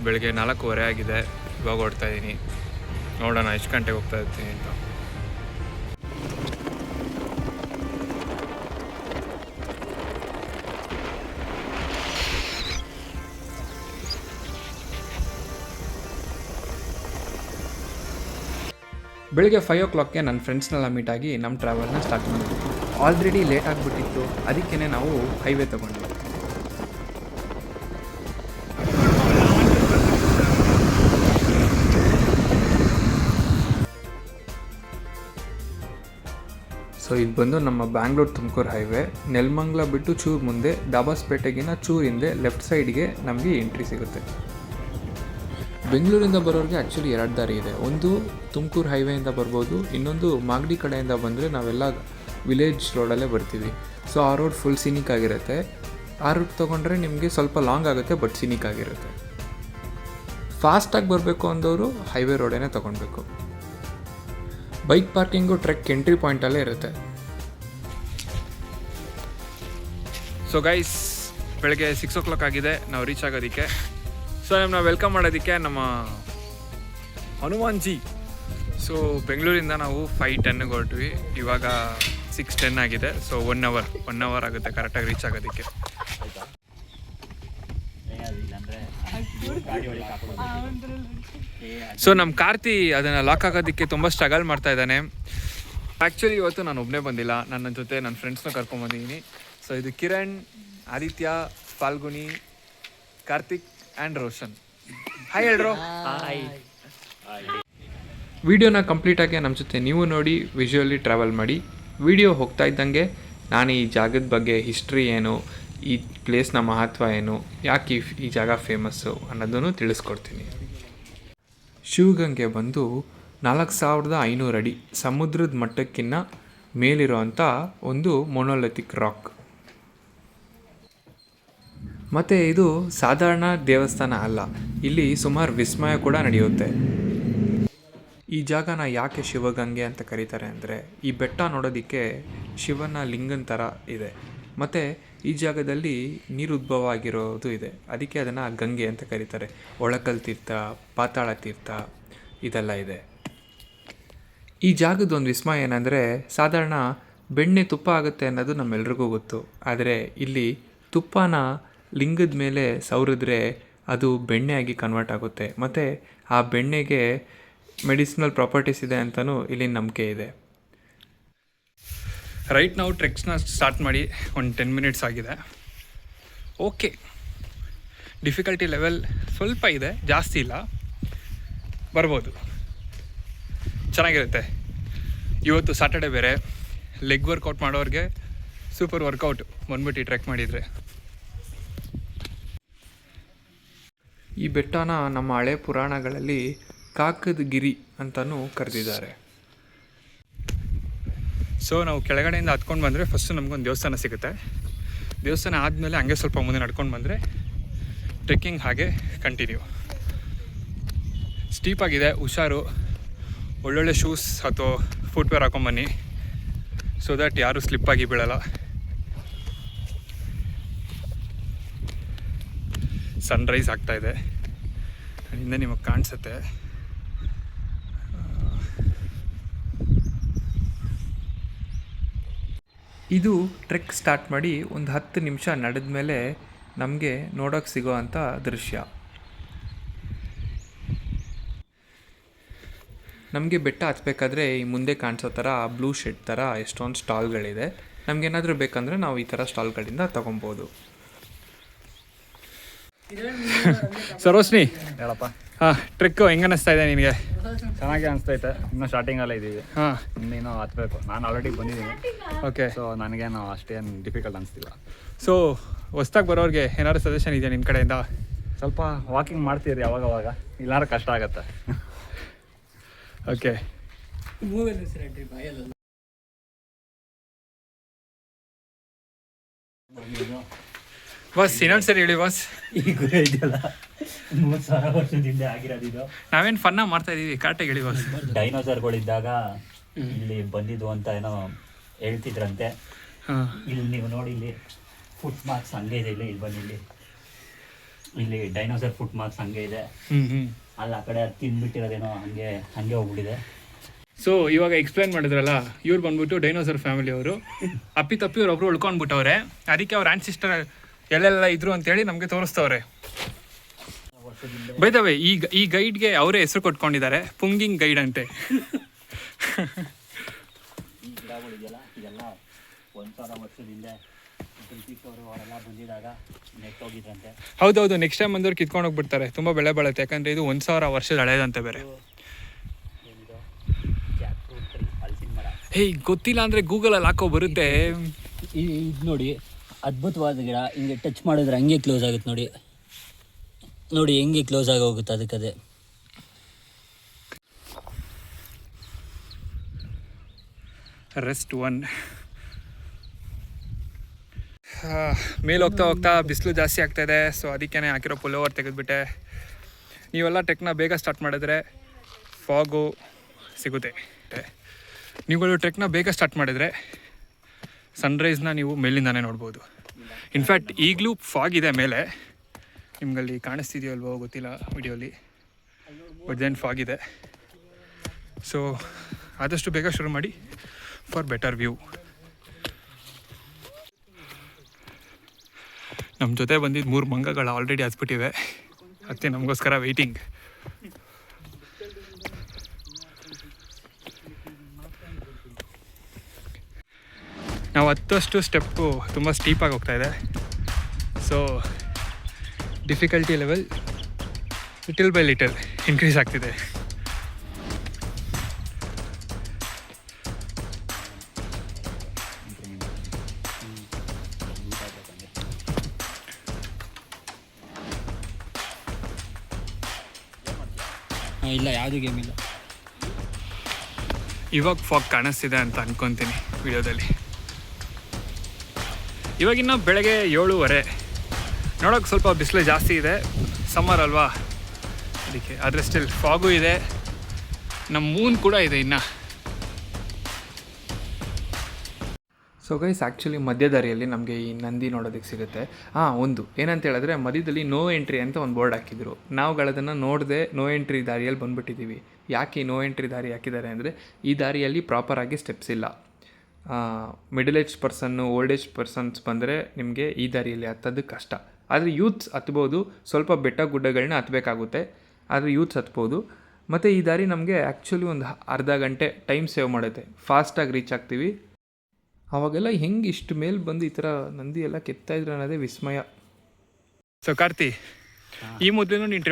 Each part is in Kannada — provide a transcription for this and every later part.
ಬೆಳಗ್ಗೆ 4:15 ಆಗಿದೆ. ಇವಾಗ ಓಡ್ತಾ ಇದ್ದೀನಿ. ನೋಡೋಣ ಎಷ್ಟು ಗಂಟೆಗೆ ಹೋಗ್ತಾ ಇರ್ತೀನಿ ಅಂತ. ಬೆಳಿಗ್ಗೆ 5 o'clockಗೆ ನನ್ನ ಫ್ರೆಂಡ್ಸ್ನೆಲ್ಲ ಮೀಟಾಗಿ ನಮ್ಮ ಟ್ರಾವೆಲ್ನ ಸ್ಟಾರ್ಟ್ ಮಾಡಿದ್ವಿ. ಆಲ್ರೆಡಿ ಲೇಟ್ ಆಗಿಬಿಟ್ಟಿತ್ತು, ಅದಕ್ಕೇ ನಾವು ಹೈವೇ ತೊಗೊಂಡ್ವಿ. ಸೊ ಇದು ಬಂದು ನಮ್ಮ ಬ್ಯಾಂಗ್ಳೂರು ತುಮಕೂರು ಹೈವೇ. ನೆಲಮಂಗಲ ಬಿಟ್ಟು ಚೂರು ಮುಂದೆ, ದಾಬಾಸ್ಪೇಟೆಗಿನ ಚೂರು ಹಿಂದೆ ಲೆಫ್ಟ್ ಸೈಡ್ಗೆ ನಮಗೆ ಎಂಟ್ರಿ ಸಿಗುತ್ತೆ. ಬೆಂಗಳೂರಿಂದ ಬರೋರಿಗೆ ಆ್ಯಕ್ಚುಲಿ 2 ದಾರಿ ಇದೆ. ಒಂದು ತುಮಕೂರು ಹೈವೇಯಿಂದ ಬರ್ಬೋದು, ಇನ್ನೊಂದು ಮಾಗಡಿ ಕಡೆಯಿಂದ ಬಂದರೆ ನಾವೆಲ್ಲ ವಿಲೇಜ್ ರೋಡಲ್ಲೇ ಬರ್ತೀವಿ. ಸೊ ಆ ರೋಡ್ ಫುಲ್ ಸಿನಿಕ್ ಆಗಿರುತ್ತೆ. ಆ ರೂಟ್ ತೊಗೊಂಡ್ರೆ ನಿಮಗೆ ಸ್ವಲ್ಪ ಲಾಂಗ್ ಆಗುತ್ತೆ, ಬಟ್ ಸಿನಿಕ್ ಆಗಿರುತ್ತೆ. ಫಾಸ್ಟಾಗಿ ಬರಬೇಕು ಅಂದವರು ಹೈವೇ ರೋಡೇ ತೊಗೊಳ್ಬೇಕು. ಬೈಕ್ ಪಾರ್ಕಿಂಗು ಟ್ರೆಕ್ ಎಂಟ್ರಿ ಪಾಯಿಂಟಲ್ಲೇ ಇರುತ್ತೆ. ಸೊ ಗೈಸ್, ಬೆಳಗ್ಗೆ 6 o'clock ಆಗಿದೆ ನಾವು ರೀಚ್ ಆಗೋದಕ್ಕೆ. ಸೊ ನಮ್ಮನ್ನ ವೆಲ್ಕಮ್ ಮಾಡೋದಕ್ಕೆ ನಮ್ಮ ಹನುಮಾನ್ ಜಿ. ಸೊ ಬೆಂಗಳೂರಿಂದ ನಾವು 5:10ಗೆ ಹೊರಟ್ವಿ. ಇವಾಗ 6:10 ಆಗಿದೆ. ಸೊ 1 hour ಆಗುತ್ತೆ ಕರೆಕ್ಟಾಗಿ ರೀಚ್ ಆಗೋದಕ್ಕೆ. ಸೊ ನಮ್ಮ ಕಾರ್ತಿ ಅದನ್ನು ಲಾಕ್ ಆಗೋದಕ್ಕೆ ತುಂಬ ಸ್ಟ್ರಗಲ್ ಮಾಡ್ತಾ ಇದ್ದಾನೆ. ಆ್ಯಕ್ಚುಲಿ ಇವತ್ತು ನಾನು ಒಬ್ಬನೇ ಬಂದಿಲ್ಲ, ನನ್ನ ಜೊತೆ ನನ್ನ ಫ್ರೆಂಡ್ಸ್ನ ಕರ್ಕೊಂಬಂದಿದ್ದೀನಿ. ಸೊ ಇದು ಕಿರಣ್, ಆದಿತ್ಯ, ಫಾಲ್ಗುನಿ, ಕಾರ್ತಿಕ್ ಆ್ಯಂಡ್ ರೋಷನ್. ಹಾಯ್ ಹೇಳ್ರು. ವಿಡಿಯೋನ ಕಂಪ್ಲೀಟಾಗಿ ನಮ್ಮ ಜೊತೆ ನೀವು ನೋಡಿ ವಿಜುವಲಿ ಟ್ರಾವೆಲ್ ಮಾಡಿ. ವಿಡಿಯೋ ಹೋಗ್ತಾ ಇದ್ದಂಗೆ ನಾನು ಈ ಜಾಗದ ಬಗ್ಗೆ ಹಿಸ್ಟ್ರಿ ಏನು, ಈ ಪ್ಲೇಸ್ನ ಮಹತ್ವ ಏನು, ಯಾಕೆ ಈ ಜಾಗ ಫೇಮಸ್ಸು ಅನ್ನೋದನ್ನು ತಿಳಿಸ್ಕೊಡ್ತೀನಿ. ಶಿವಗಂಗೆ ಬಂದು 4500 ಅಡಿ ಸಮುದ್ರದ ಮಟ್ಟಕ್ಕಿಂತ ಮೇಲಿರುವಂಥ ಒಂದು ಮೊನೋಲಿಥಿಕ್ ರಾಕ್. ಮತ್ತು ಇದು ಸಾಧಾರಣ ದೇವಸ್ಥಾನ ಅಲ್ಲ, ಇಲ್ಲಿ ಸುಮಾರು ವಿಸ್ಮಯ ಕೂಡ ನಡೆಯುತ್ತೆ. ಈ ಜಾಗನ ಯಾಕೆ ಶಿವಗಂಗೆ ಅಂತ ಕರೀತಾರೆ ಅಂದರೆ, ಈ ಬೆಟ್ಟ ನೋಡೋದಕ್ಕೆ ಶಿವನ ಲಿಂಗನ ಥರ ಇದೆ. ಮತ್ತು ಈ ಜಾಗದಲ್ಲಿ ನೀರು ಉದ್ಭವ ಆಗಿರೋದು ಇದೆ, ಅದಕ್ಕೆ ಅದನ್ನು ಗಂಗೆ ಅಂತ ಕರೀತಾರೆ. ಒಳಕಲ್ ತೀರ್ಥ, ಪಾತಾಳ ತೀರ್ಥ ಇದೆಲ್ಲ ಇದೆ. ಈ ಜಾಗದ ಒಂದು ವಿಸ್ಮಯ ಏನಂದರೆ, ಸಾಧಾರಣ ಬೆಣ್ಣೆ ತುಪ್ಪ ಆಗುತ್ತೆ ಅನ್ನೋದು ನಮ್ಮೆಲ್ರಿಗೂ ಗೊತ್ತು. ಆದರೆ ಇಲ್ಲಿ ತುಪ್ಪನ ಲಿಂಗದ ಮೇಲೆ ಸವರಿದ್ರೆ ಅದು ಬೆಣ್ಣೆಯಾಗಿ ಕನ್ವರ್ಟ್ ಆಗುತ್ತೆ. ಮತ್ತು ಆ ಬೆಣ್ಣೆಗೆ ಮೆಡಿಸಿನಲ್ ಪ್ರಾಪರ್ಟೀಸ್ ಇದೆ ಅಂತಲೂ ಇಲ್ಲಿ ನಂಬಿಕೆ ಇದೆ. ರೈಟ್ ನಾವು ಟ್ರೆಕ್ಸ್ನ ಸ್ಟಾರ್ಟ್ ಮಾಡಿ ಒಂದು 10 minutes ಆಗಿದೆ. ಓಕೆ, ಡಿಫಿಕಲ್ಟಿ ಲೆವೆಲ್ ಸ್ವಲ್ಪ ಇದೆ, ಜಾಸ್ತಿ ಇಲ್ಲ, ಬರ್ಬೋದು, ಚೆನ್ನಾಗಿರುತ್ತೆ. ಇವತ್ತು ಸಾಟರ್ಡೆ ಬೇರೆ, ಲೆಗ್ ವರ್ಕೌಟ್ ಮಾಡೋರಿಗೆ ಸೂಪರ್ ವರ್ಕೌಟ್ ಬಂದ್ಬಿಟ್ಟು ಟ್ರೆಕ್ ಮಾಡಿದರೆ. ಈ ಬೆಟ್ಟನ ನಮ್ಮ ಹಳೆ ಪುರಾಣಗಳಲ್ಲಿ ಕಾಕದ ಗಿರಿ ಅಂತಲೂ ಕರೆದಿದ್ದಾರೆ. ಸೊ ನಾವು ಕೆಳಗಡೆಯಿಂದ ಹತ್ಕೊಂಡು ಬಂದರೆ ಫಸ್ಟು ನಮಗೊಂದು ದೇವಸ್ಥಾನ ಸಿಗುತ್ತೆ. ದೇವಸ್ಥಾನ ಆದಮೇಲೆ ಹಂಗೆ ಸ್ವಲ್ಪ ಮುಂದೆ ನಡ್ಕೊಂಡು ಬಂದರೆ ಟ್ರೆಕ್ಕಿಂಗ್ ಹಾಗೆ ಕಂಟಿನ್ಯೂ. ಸ್ಟೀಪಾಗಿದೆ, ಹುಷಾರು, ಒಳ್ಳೊಳ್ಳೆ ಶೂಸ್ ಅಥವಾ ಫುಟ್ವೇರ್ ಹಾಕೊಂಬನ್ನಿ, ಸೊ ದ್ಯಾಟ್ ಯಾರೂ ಸ್ಲಿಪ್ಪಾಗಿ ಬೀಳಲ್ಲ. ಸನ್ರೈಸ್ ಆಗ್ತಾಯಿದೆ, ಅಲ್ಲಿಂದ ನಿಮಗೆ ಕಾಣಿಸುತ್ತೆ. ಇದು ಟ್ರೆಕ್ ಸ್ಟಾರ್ಟ್ ಮಾಡಿ ಒಂದು 10 ನಿಮಿಷ ನಡೆದ ಮೇಲೆ ನಮಗೆ ನೋಡೋಕ್ಕೆ ಸಿಗೋ ಅಂಥ ದೃಶ್ಯ. ನಮಗೆ ಬೆಟ್ಟ ಹತ್ಬೇಕಾದ್ರೆ ಈ ಮುಂದೆ ಕಾಣಿಸೋ ಥರ ಬ್ಲೂ ಶೆಡ್ ಥರ ಎಷ್ಟೊಂದು ಸ್ಟಾಲ್ಗಳಿದೆ. ನಮಗೇನಾದರೂ ಬೇಕಂದರೆ ನಾವು ಈ ಥರ ಸ್ಟಾಲ್ಗಳಿಂದ ತೊಗೊಬೋದು. ಸರೋಸ್ನಿ ಹೇಳಪ್ಪ. ಹಾಂ, ಟ್ರೆಕ್ಕು ಹೆಂಗೆ ಅನ್ನಿಸ್ತಾ ಇದೆ ನಿನಗೆ? ಚೆನ್ನಾಗಿ ಅನಿಸ್ತೈತೆ. ಇನ್ನೂ ಸ್ಟಾರ್ಟಿಂಗಲ್ಲೇ ಇದ್ದೀವಿ. ಹಾಂ, ಇನ್ನೇನೋ ಹತ್ಬೇಕು. ನಾನು ಆಲ್ರೆಡಿ ಬಂದಿದ್ದೀನಿ. ಓಕೆ. ಸೊ ನನಗೇನು ಅಷ್ಟೇನು ಡಿಫಿಕಲ್ಟ್ ಅನಿಸ್ತಿಲ್ಲ. ಸೊ ಹೊಸ್ದಾಗಿ ಬರೋರಿಗೆ ಏನಾದ್ರು ಸಜೆಷನ್ ಇದೆಯಾ ನಿಮ್ಮ ಕಡೆಯಿಂದ? ಸ್ವಲ್ಪ ವಾಕಿಂಗ್ ಮಾಡ್ತೀರಿ ಯಾವಾಗವಾಗ, ಇಲ್ಲಾಂದ್ರೆ ಕಷ್ಟ ಆಗತ್ತೆ. ಓಕೆ. ಬಸ್ ಇನ್ನೊಂದು ಸರಿ ಹೇಳಿ ಬಾಸ್. ಈಗ ಇದೆಯಲ್ಲ 30,000 ವರ್ಷದಿಂದ ಆಗಿರೋದು. ನಾವೇನು ಫನ್ನ ಮಾಡ್ತಾ ಇದೀವಿ, ಕರೆಕ್ಟಾಗಿ ಹೇಳಿ ಬಾಸ್. ಡೈನೋಸರ್ಗಳಿದ್ದಾಗ ಇಲ್ಲಿ ಬಂದಿದ್ದು ಅಂತ ಏನೋ ಹೇಳ್ತಿದ್ರಂತೆ. ಇಲ್ಲಿ ನೀವು ನೋಡಿ, ಇಲ್ಲಿ ಫುಟ್ ಮಾರ್ಕ್ಸ್ ಹಂಗೆ ಇದೆ. ಇಲ್ಲಿ ಬನ್ನಿ, ಇಲ್ಲಿ ಇಲ್ಲಿ ಡೈನೋಸರ್ ಫುಟ್ ಮಾರ್ಕ್ಸ್ ಹಂಗೆ ಇದೆ. ಅಲ್ಲಿ ಆ ಕಡೆ ಅದು ತಿಂದ್ಬಿಟ್ಟಿರೋದೇನೋ ಹಂಗೆ ಹೋಗ್ಬಿಟ್ಟಿದೆ. ಸೊ ಇವಾಗ ಎಕ್ಸ್ಪ್ಲೈನ್ ಮಾಡಿದ್ರಲ್ಲ, ಇವ್ರು ಬಂದ್ಬಿಟ್ಟು ಡೈನೋಸರ್ ಫ್ಯಾಮಿಲಿ ಅವರು. ಅಪ್ಪಿತಪ್ಪಿ ಇವ್ರೊಬ್ರು ಉಳ್ಕೊಂಡ್ಬಿಟ್ಟವ್ರೆ. ಅದಕ್ಕೆ ಅವ್ರ ಆನ್ಸಿಸ್ಟರ್ ಎಲ್ಲೆಲ್ಲ ಇದ್ರು ಅಂತೇಳಿ ನಮಗೆ ತೋರಿಸ್ತವ್ರೆ. ಬೈದವೆ ಈ ಗೈಡ್ಗೆ ಅವರೇ ಹೆಸರು ಕೊಟ್ಕೊಂಡಿದ್ದಾರೆ, ಪುಂಗಿಂಗ್ ಗೈಡ್ ಅಂತೆ. ಈ ಗಿಡಗಳಿದೆಯಲ್ಲ ಇದೆಲ್ಲ 1000 ವರ್ಷದಿಂದ ಬ್ರಿಟಿಷ್ ಅವರು ಅವರೆಲ್ಲ ಬಂದಿದಾಗ ನೆಟ್ಟೋಗಿದ್ರಂತೆ. ಹೌದೌದು, ನೆಕ್ಸ್ಟ್ ಟೈಮ್ ಬಂದವ್ರು ಕಿತ್ಕೊಂಡು ಹೋಗ್ಬಿಡ್ತಾರೆ. ತುಂಬ ಬೆಳೆ ಬಾಳುತ್ತೆ, ಯಾಕಂದರೆ ಇದು 1000 ವರ್ಷದ ಹಳೆಯದಂತೆ ಬೇರೆ. ಏನಿದು ಜಾಕ್ ಫ್ರೂಟ್ ಟ್ರೀ, ಹಲಸಿನ ಮರ. ಹೇಯ್ ಗೊತ್ತಿಲ್ಲ ಅಂದರೆ ಗೂಗಲಲ್ಲಿ ಹಾಕೋ ಬರುತ್ತೆ. ಇದು ನೋಡಿ, ಅದ್ಭುತವಾದ ಗಿಡ. ಹಿಂಗೆ ಟಚ್ ಮಾಡಿದ್ರೆ ಹಂಗೆ ಕ್ಲೋಸ್ ಆಗುತ್ತೆ ನೋಡಿ. ನೋಡಿ ಹೆಂಗೆ ಕ್ಲೋಸ್ ಆಗಿ ಹೋಗುತ್ತೆ ಅದಕ್ಕದೇ. ರೆಸ್ಟ್ 1. ಮೇಲೆ ಹೋಗ್ತಾ ಹೋಗ್ತಾ ಬಿಸಿಲು ಜಾಸ್ತಿ ಆಗ್ತಾಯಿದೆ. ಸೊ ಅದಕ್ಕೇ ಹಾಕಿರೋ ಪುಲ್ಲೋವರ್ ತೆಗೆದುಬಿಟ್ಟೆ. ನೀವೆಲ್ಲ ಟ್ರೆಕ್ನ ಬೇಗ ಸ್ಟಾರ್ಟ್ ಮಾಡಿದ್ರೆ ಫಾಗು ಸಿಗುತ್ತೆ. ನೀವುಗಳು ಟ್ರೆಕ್ನ ಬೇಗ ಸ್ಟಾರ್ಟ್ ಮಾಡಿದರೆ ಸನ್ರೈಸ್ನ ನೀವು ಮೇಲಿಂದಾನೇ ನೋಡ್ಬೋದು. ಇನ್ಫ್ಯಾಕ್ಟ್ ಈಗಲೂ ಫಾಗ್ ಇದೆ ಮೇಲೆ, ನಿಮ್ಗಲ್ಲಿ ಕಾಣಿಸ್ತಿದೆಯೋ ಅಲ್ವೋ ಗೊತ್ತಿಲ್ಲ ವಿಡಿಯೋಲಿ, ಬಟ್ ದೆನ್ ಫಾಗ್ ಇದೆ. ಸೊ ಆದಷ್ಟು ಬೇಗ ಶುರು ಮಾಡಿ ಫಾರ್ ಬೆಟರ್ ವ್ಯೂ. ನಮ್ಮ ಜೊತೆ ಬಂದಿದ್ದು 3 ಮಂಗಗಳು ಆಲ್ರೆಡಿ ಹತ್ಬಿಟ್ಟಿವೆ, ಅದಕ್ಕೆ ನಮಗೋಸ್ಕರ ವೆಯ್ಟಿಂಗ್. ನಾವು ಹತ್ತಷ್ಟು ಸ್ಟೆಪ್ಪು ತುಂಬ ಸ್ಟೀಪಾಗಿ ಹೋಗ್ತಾಯಿದೆ. So difficulty level little by little increase ಆಗ್ತಿದೆ. ಇಲ್ಲ, ಯಾವುದೂ ಗೇಮ್ ಇಲ್ಲ. ಇವಾಗ ಫಾಗ್ ಕಾಣಿಸ್ತಿದೆ ಅಂತ ಅನ್ಕೊತೀನಿ ವಿಡಿಯೋದಲ್ಲಿ. ಇವಾಗಿನ್ನ ಬೆಳಗ್ಗೆ 7:30. ನೋಡೋಕೆ ಸ್ವಲ್ಪ ಬಿಸಿಲು ಜಾಸ್ತಿ ಇದೆ, ಸಮ್ಮರ್ ಅಲ್ವಾ ಅದಕ್ಕೆ. ಆದರೆ ಸ್ಟಿಲ್ ಫಾಗು ಇದೆ, ನಮ್ಮ ಮೂನ್ ಕೂಡ ಇದೆ ಇನ್ನು. ಸೊ ಗೈಸ್, ಆ್ಯಕ್ಚುಲಿ ಮಧ್ಯದಾರಿಯಲ್ಲಿ ನಮಗೆ ಈ ನಂದಿ ನೋಡೋದಕ್ಕೆ ಸಿಗುತ್ತೆ. ಒಂದು ಏನಂತ ಹೇಳಿದ್ರೆ, ಮಧ್ಯದಲ್ಲಿ ನೋ ಎಂಟ್ರಿ ಅಂತ ಒಂದು ಬೋರ್ಡ್ ಹಾಕಿದ್ರು. ನಾವುಗಳದನ್ನು ನೋಡದೆ ನೋ ಎಂಟ್ರಿ ದಾರಿಯಲ್ಲಿ ಬಂದುಬಿಟ್ಟಿದ್ದೀವಿ. ಯಾಕೆ ಈ ನೋ ಎಂಟ್ರಿ ದಾರಿ ಹಾಕಿದ್ದಾರೆ ಅಂದರೆ, ಈ ದಾರಿಯಲ್ಲಿ ಪ್ರಾಪರಾಗಿ ಸ್ಟೆಪ್ಸ್ ಇಲ್ಲ. ಮಿಡಲ್ ಏಜ್ ಪರ್ಸನ್ನು, ಓಲ್ಡ್ ಏಜ್ ಪರ್ಸನ್ಸ್ ಬಂದರೆ ನಿಮಗೆ ಈ ದಾರಿಯಲ್ಲಿ ಹತ್ತೋದು ಕಷ್ಟ. ಆದರೆ ಯೂತ್ಸ್ ಹತ್ಬೋದು, ಸ್ವಲ್ಪ ಬೆಟ್ಟ ಗುಡ್ಡಗಳನ್ನ ಹತ್ತಬೇಕಾಗುತ್ತೆ, ಆದರೆ ಯೂತ್ಸ್ ಹತ್ಬೋದು. ಮತ್ತು ಈ ದಾರಿ ನಮಗೆ ಆ್ಯಕ್ಚುಲಿ ಒಂದು ಅರ್ಧ ಗಂಟೆ ಟೈಮ್ ಸೇವ್ ಮಾಡುತ್ತೆ, ಫಾಸ್ಟಾಗಿ ರೀಚ್ ಆಗ್ತೀವಿ. ಅವಾಗೆಲ್ಲ ಹೆಂಗೆ ಇಷ್ಟು ಮೇಲೆ ಬಂದು ಈ ಥರ ನಂದಿ ಎಲ್ಲ ಕೆತ್ತಾಯಿದ್ರು ಅನ್ನೋದೇ ವಿಸ್ಮಯ. ಸೊ ಕಾರ್ತಿ, ಈ ಮೊದಲು ನೀನು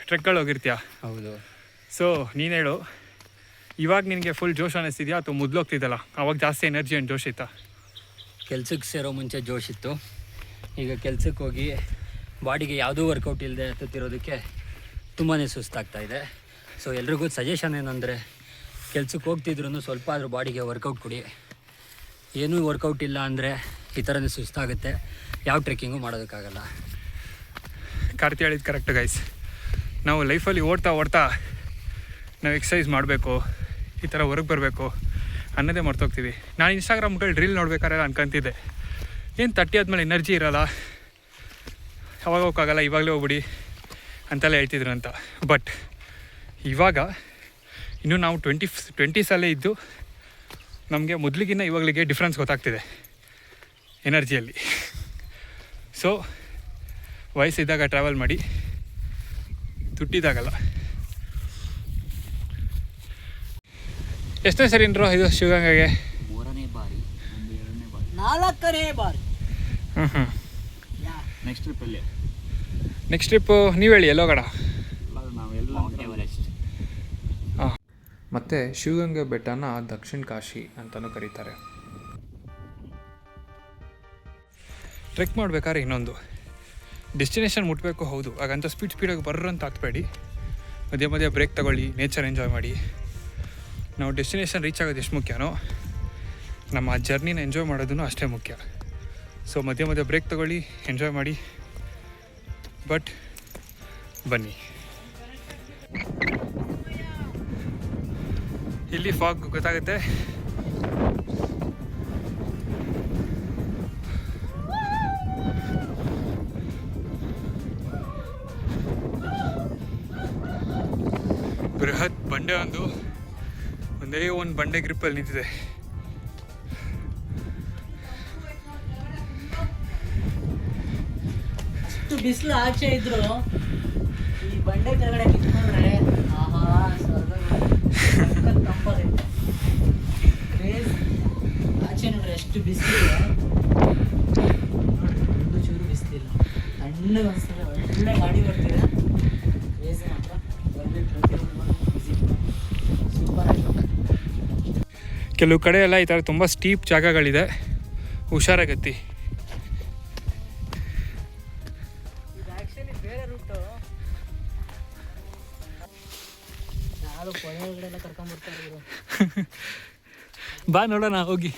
ಟ್ರೆಕ್ಗಳು ಹೋಗಿರ್ತೀಯ. ಹೌದು. ಸೊ ನೀನು ಹೇಳು, ಇವಾಗ ನಿನಗೆ ಫುಲ್ ಜೋಶ್ ಅನ್ನಿಸ್ತಿದ್ಯಾ ಅಥವಾ ಮೊದಲು ಹೋಗ್ತಿದ್ದಲ್ಲ ಅವಾಗ ಜಾಸ್ತಿ ಎನರ್ಜಿ ಆ್ಯಂಡ್ ಜೋಶ್ ಇತ್ತಾ? ಕೆಲ್ಸಕ್ಕೆ ಸೇರೋ ಮುಂಚೆ ಜೋಶ್ ಇತ್ತು. ಈಗ ಕೆಲ್ಸಕ್ಕೆ ಹೋಗಿ ಬಾಡಿಗೆ ಯಾವುದೂ ವರ್ಕೌಟ್ ಇಲ್ಲದೆ ಹತ್ತುತ್ತಿರೋದಕ್ಕೆ ತುಂಬಾ ಸುಸ್ತಾಗ್ತಾಯಿದೆ. ಸೊ ಎಲ್ರಿಗೂ ಸಜೆಷನ್ ಏನಂದರೆ, ಕೆಲ್ಸಕ್ಕೆ ಹೋಗ್ತಿದ್ರು ಸ್ವಲ್ಪ ಆದರೂ ಬಾಡಿಗೆ ವರ್ಕೌಟ್ ಕೊಡಿ. ಏನೂ ವರ್ಕೌಟ್ ಇಲ್ಲ ಅಂದರೆ ಈ ಥರನೇ ಸುಸ್ತಾಗುತ್ತೆ, ಯಾವ ಟ್ರೆಕ್ಕಿಂಗು ಮಾಡೋದಕ್ಕಾಗಲ್ಲ. ಕಾರ್ತಿ ಹೇಳಿದ್ದು ಕರೆಕ್ಟ್ ಗೈಸ್. ನಾವು ಲೈಫಲ್ಲಿ ಓಡ್ತಾ ನಾವು ಎಕ್ಸಸೈಸ್ ಮಾಡಬೇಕು, ಈ ಥರ ಹೊರಗೆ ಬರಬೇಕು ಅನ್ನೋದೇ ಮರ್ತೋಗ್ತೀವಿ. ನಾನು ಇನ್ಸ್ಟಾಗ್ರಾಮ್ಗಳು ರೀಲ್ ನೋಡ್ಬೇಕಾದ್ರೆ ಅನ್ಕೊಂತಿದ್ದೆ, ಏನು 30 ಆದಮೇಲೆ ಎನರ್ಜಿ ಇರೋಲ್ಲ, ಯಾವಾಗ ಹೋಗೋಕ್ಕಾಗಲ್ಲ, ಇವಾಗಲೇ ಹೋಗ್ಬಿಡಿ ಅಂತೆಲ್ಲ ಹೇಳ್ತಿದ್ರು ಅಂತ. ಬಟ್ ಇವಾಗ ಇನ್ನೂ ನಾವು 20ಸಲ್ಲೇ ಇದ್ದು ನಮಗೆ ಮೊದಲಿಗಿನ್ನ ಇವಾಗಲಿಗೆ ಡಿಫ್ರೆನ್ಸ್ ಗೊತ್ತಾಗ್ತಿದೆ ಎನರ್ಜಿಯಲ್ಲಿ. ಸೊ ವಯಸ್ಸಿದ್ದಾಗ ಟ್ರಾವೆಲ್ ಮಾಡಿ, ದುಡ್ಡಿದಾಗಲ್ಲ. ಎಷ್ಟನೇ ಸರಿ ಇಂಟ್ರೋ ಇದು ಶಿವಗಂಗೆಗೆ? 3ನೇ ಬಾರಿ, 2ನೇ ಬಾರಿ, 4ನೇ ಬಾರಿ. ನೆಕ್ಸ್ಟ್ ಟ್ರಿಪ್ಪಲ್ಲಿ. ನೆಕ್ಸ್ಟ್ ಟ್ರಿಪ್ಪು ನೀವು ಹೇಳಿ, ಎಲ್ಲೋಗೋಣ? ನಾವೆಲ್ಲ ಮೌಂಟ್ ಎವರೆಸ್ಟ್. ಮತ್ತು ಶಿವಗಂಗೆ ಬೆಟ್ಟನ ದಕ್ಷಿಣ ಕಾಶಿ ಅಂತಲೂ ಕರೀತಾರೆ. ಟ್ರೆಕ್ ಮಾಡ್ಬೇಕಾದ್ರೆ ಇನ್ನೊಂದು ಡೆಸ್ಟಿನೇಷನ್ ಮುಟ್ಟಬೇಕು, ಹೌದು. ಹಾಗಂತ ಸ್ಪೀಡಾಗಿ ಬರ್ರಂತ ಹಾಕ್ಬೇಡಿ, ಮಧ್ಯೆ ಬ್ರೇಕ್ ತಗೊಳ್ಳಿ, ನೇಚರ್ ಎಂಜಾಯ್ ಮಾಡಿ. ನಾವು ಡೆಸ್ಟಿನೇಷನ್ ರೀಚ್ ಆಗೋದು ಎಷ್ಟು ಮುಖ್ಯನೋ, ನಮ್ಮ ಜರ್ನಿನ ಎಂಜಾಯ್ ಮಾಡೋದೂ ಅಷ್ಟೇ ಮುಖ್ಯ. ಸೊ ಮಧ್ಯೆ ಬ್ರೇಕ್ ತಗೊಳ್ಳಿ, ಎಂಜಾಯ್ ಮಾಡಿ. ಬಟ್ ಬನ್ನಿ, ಇಲ್ಲಿ ಫಾಗ್ ಗೊತ್ತಾಗುತ್ತೆ. ಬೃಹತ್ ಬಂಡೆ ಒಂದೇ ಒಂದು ಬಂಡೆ ಗ್ರಿಪ್ಪಲ್ಲಿ ನಿಂತಿದೆ. ಬಿಸಿಲು ಆಚೆ ಇದ್ರು ಈ ಬಂಡೆ ಕೆಳಗಡೆ ನಿಂತ್ಕೊಂಡ್ರೆ ಆಹಾ ಸ್ವರ್ಗ ತಂಪಾಗೈತೆ. ಆಚೆ ನೋಡ್ರಿ ಎಷ್ಟು ಬಿಸಿಲಿದೆ ನೋಡ್ರಿ, ಒಂದು ಚೂರು ಬಿಸಿಲಿಲ್ಲ, ತಣ್ಣಗೆ ಅನಿಸ್ತದೆ. ಒಳ್ಳೆ ಗಾಡಿ ಬರ್ತಿದೆ, ಕ್ರೇಜಿ ಮಾತ್ರ. ಸೂಪರ್ ಆಗಿದೆ. ಕೆಲವು ಕಡೆ ಎಲ್ಲ ಈ ಥರ ತುಂಬ ಸ್ಟೀಪ್ ಜಾಗಗಳಿದೆ, ಹುಷಾರಾಗತ್ತಿ. ಬೇರೆ ರೂಟು ಯಾರು ಪೊಳೆ ಒಳಗಡೆ ಎಲ್ಲ ಕರ್ಕೊಂಡ್ಬರ್ತಾರೆ ಇವರು. ಬಾ ನೋಡೋಣ ಹೋಗಿ.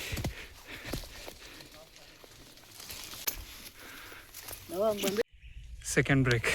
Second break.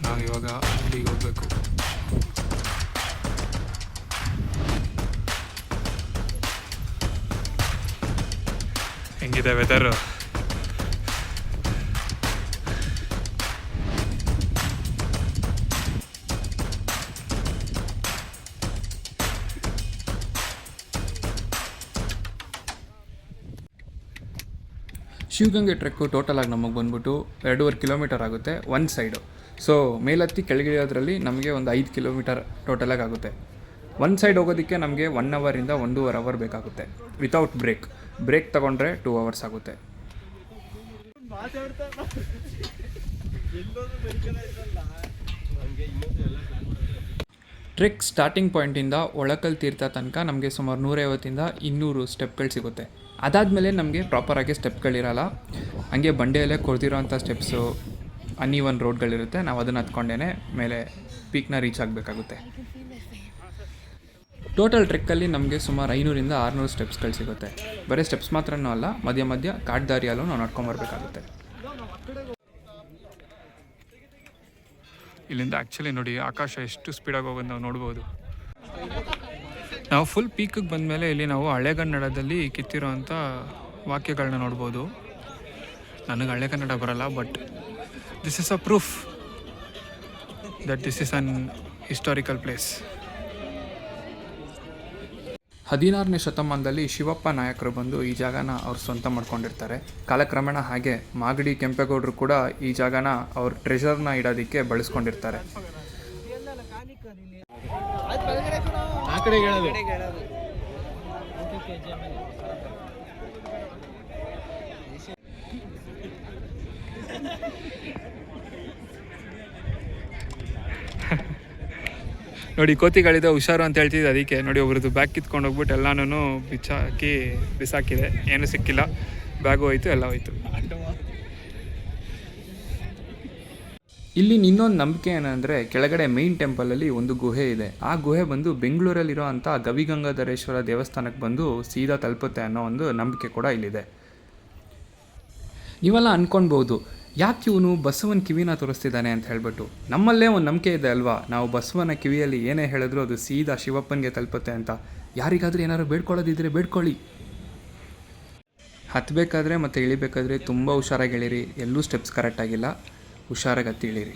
ನಾವಿವಾಗ ಅಲ್ಲಿಗೆ ಹೋಗ್ಬೇಕು. ಹೆಂಗಿದೆ ವೆದರು? ಶಿವಗಂಗೆ ಟ್ರೆಕ್ಕು ಟೋಟಲಾಗಿ ನಮಗೆ ಬಂದ್ಬಿಟ್ಟು 2.5 ಕಿಲೋಮೀಟರ್ ಆಗುತ್ತೆ ಒಂದು ಸೈಡು. ಸೊ ಮೇಲತ್ತಿ ಕೆಳಗಿಳಿಯೋದ್ರಲ್ಲಿ ನಮಗೆ ಒಂದು 5 ಕಿಲೋಮೀಟರ್ ಟೋಟಲಾಗಿ ಆಗುತ್ತೆ. ಒಂದು ಸೈಡ್ ಹೋಗೋದಕ್ಕೆ ನಮಗೆ 1 ಅವರಿಂದ 1.5 ಅವರ್ ಬೇಕಾಗುತ್ತೆ ವಿತೌಟ್ ಬ್ರೇಕ್ ತೊಗೊಂಡ್ರೆ 2 ಅವರ್ಸ್ ಆಗುತ್ತೆ. ಟ್ರೆಕ್ ಸ್ಟಾರ್ಟಿಂಗ್ ಪಾಯಿಂಟಿಂದ ಒಳಕಲ್ ತೀರ್ಥ ತನಕ ನಮಗೆ ಸುಮಾರು 150ಇಂದ 200 ಸ್ಟೆಪ್ಗಳು ಸಿಗುತ್ತೆ. ಅದಾದಮೇಲೆ ನಮಗೆ ಪ್ರಾಪರಾಗಿ ಸ್ಟೆಪ್ಗಳಿರಲ್ಲ, ಹಂಗೆ ಬಂಡೆಯಲ್ಲೇ ಕೊಡ್ತಿರೋಂಥ ಸ್ಟೆಪ್ಸು, ಅನ್ನೀವನ್ ರೋಡ್ಗಳಿರುತ್ತೆ. ನಾವು ಅದನ್ನು ಹತ್ಕೊಂಡೇ ಮೇಲೆ ಪೀಕ್ನ ರೀಚ್ ಆಗಬೇಕಾಗುತ್ತೆ. ಟೋಟಲ್ ಟ್ರೆಕ್ಕಲ್ಲಿ ನಮಗೆ ಸುಮಾರು 500ಇಂದ 600 ಸ್ಟೆಪ್ಸ್ಗಳು ಸಿಗುತ್ತೆ. ಬರೀ ಸ್ಟೆಪ್ಸ್ ಮಾತ್ರನೂ ಅಲ್ಲ, ಮಧ್ಯ ಕಾಡ್ದಾರಿಯಲ್ಲೂ ನಾವು ನಡ್ಕೊಂಬರ್ಬೇಕಾಗುತ್ತೆ. ಇಲ್ಲಿಂದ ಆ್ಯಕ್ಚುಲಿ ನೋಡಿ ಆಕಾಶ ಎಷ್ಟು ಸ್ಪೀಡಾಗಿ ಹೋಗೋದು ನಾವು ನೋಡ್ಬೋದು. ನಾವು ಫುಲ್ ಪೀಕಿಗೆ ಬಂದಮೇಲೆ ಇಲ್ಲಿ ನಾವು ಹಳೆಗನ್ನಡದಲ್ಲಿ ಕಿತ್ತಿರೋಂಥ ವಾಕ್ಯಗಳನ್ನ ನೋಡ್ಬೋದು. ನನಗೆ ಹಳೆಗನ್ನಡ ಬರಲ್ಲ, but this is a proof that this is an historical place. 16ನೇ ಶತಮಾನದಲ್ಲಿ ಶಿವಪ್ಪ ನಾಯಕರು ಬಂದು ಈ ಜಾಗನ ಅವ್ರು ಸ್ವಂತ ಮಾಡ್ಕೊಂಡಿರ್ತಾರೆ. ಕಾಲಕ್ರಮೇಣ ಹಾಗೆ ಮಾಗಡಿ ಕೆಂಪೇಗೌಡರು ಕೂಡ ಈ ಜಾಗನ ಅವ್ರ ಟ್ರೆಷರ್ನ ಇಡೋದಕ್ಕೆ ಬಳಸ್ಕೊಂಡಿರ್ತಾರೆ. ನೋಡಿ ಕೋತಿಗಳಿದೆ, ಹುಷಾರು ಅಂತ ಹೇಳ್ತಿದ್ದೆ. ಅದಕ್ಕೆ ನೋಡಿ ಒಬ್ರದ್ದು ಬ್ಯಾಗ್ ಕಿತ್ಕೊಂಡು ಹೋಗ್ಬಿಟ್ಟು ಎಲ್ಲನೂ ಬಿಸಾಕಿದೆ. ಏನೂ ಸಿಕ್ಕಿಲ್ಲ, ಬ್ಯಾಗು ಹೋಯ್ತು, ಎಲ್ಲ ಹೋಯ್ತು. ಇಲ್ಲಿ ಇನ್ನೊಂದು ನಂಬಿಕೆ ಏನಂದರೆ, ಕೆಳಗಡೆ ಮೇಯ್ನ್ ಟೆಂಪಲಲ್ಲಿ ಒಂದು ಗುಹೆ ಇದೆ. ಆ ಗುಹೆ ಬಂದು ಬೆಂಗಳೂರಲ್ಲಿರೋ ಅಂಥ ಗವಿಗಂಗಾಧರೇಶ್ವರ ದೇವಸ್ಥಾನಕ್ಕೆ ಬಂದು ಸೀದಾ ತಲುಪುತ್ತೆ ಅನ್ನೋ ಒಂದು ನಂಬಿಕೆ ಕೂಡ ಇಲ್ಲಿದೆ. ನೀವೆಲ್ಲ ಅಂದ್ಕೊಳ್ಬೋದು, ಯಾಕೆ ಇವನು ಬಸವನ ಕಿವಿನ ತೋರಿಸ್ತಿದ್ದಾನೆ ಅಂತ ಹೇಳ್ಬಿಟ್ಟು. ನಮ್ಮಲ್ಲೇ ಒಂದು ನಂಬಿಕೆ ಇದೆ ಅಲ್ವಾ, ನಾವು ಬಸವನ ಕಿವಿಯಲ್ಲಿ ಏನೇ ಹೇಳಿದ್ರು ಅದು ಸೀದಾ ಶಿವಪ್ಪನಿಗೆ ತಲುಪುತ್ತೆ ಅಂತ. ಯಾರಿಗಾದ್ರೂ ಏನಾದ್ರು ಬೇಡ್ಕೊಳ್ಳೋದಿದ್ರೆ ಬೇಡ್ಕೊಳ್ಳಿ. ಹತ್ತಬೇಕಾದ್ರೆ ಮತ್ತು ಇಳಿಬೇಕಾದ್ರೆ ತುಂಬ ಹುಷಾರಾಗಿ ಇಳಿರಿ. ಎಲ್ಲೂ ಸ್ಟೆಪ್ಸ್ ಕರೆಕ್ಟಾಗಿಲ್ಲ, ಹುಷಾರಾಗಿ ಹತ್ತಿ ಇಳಿರಿ.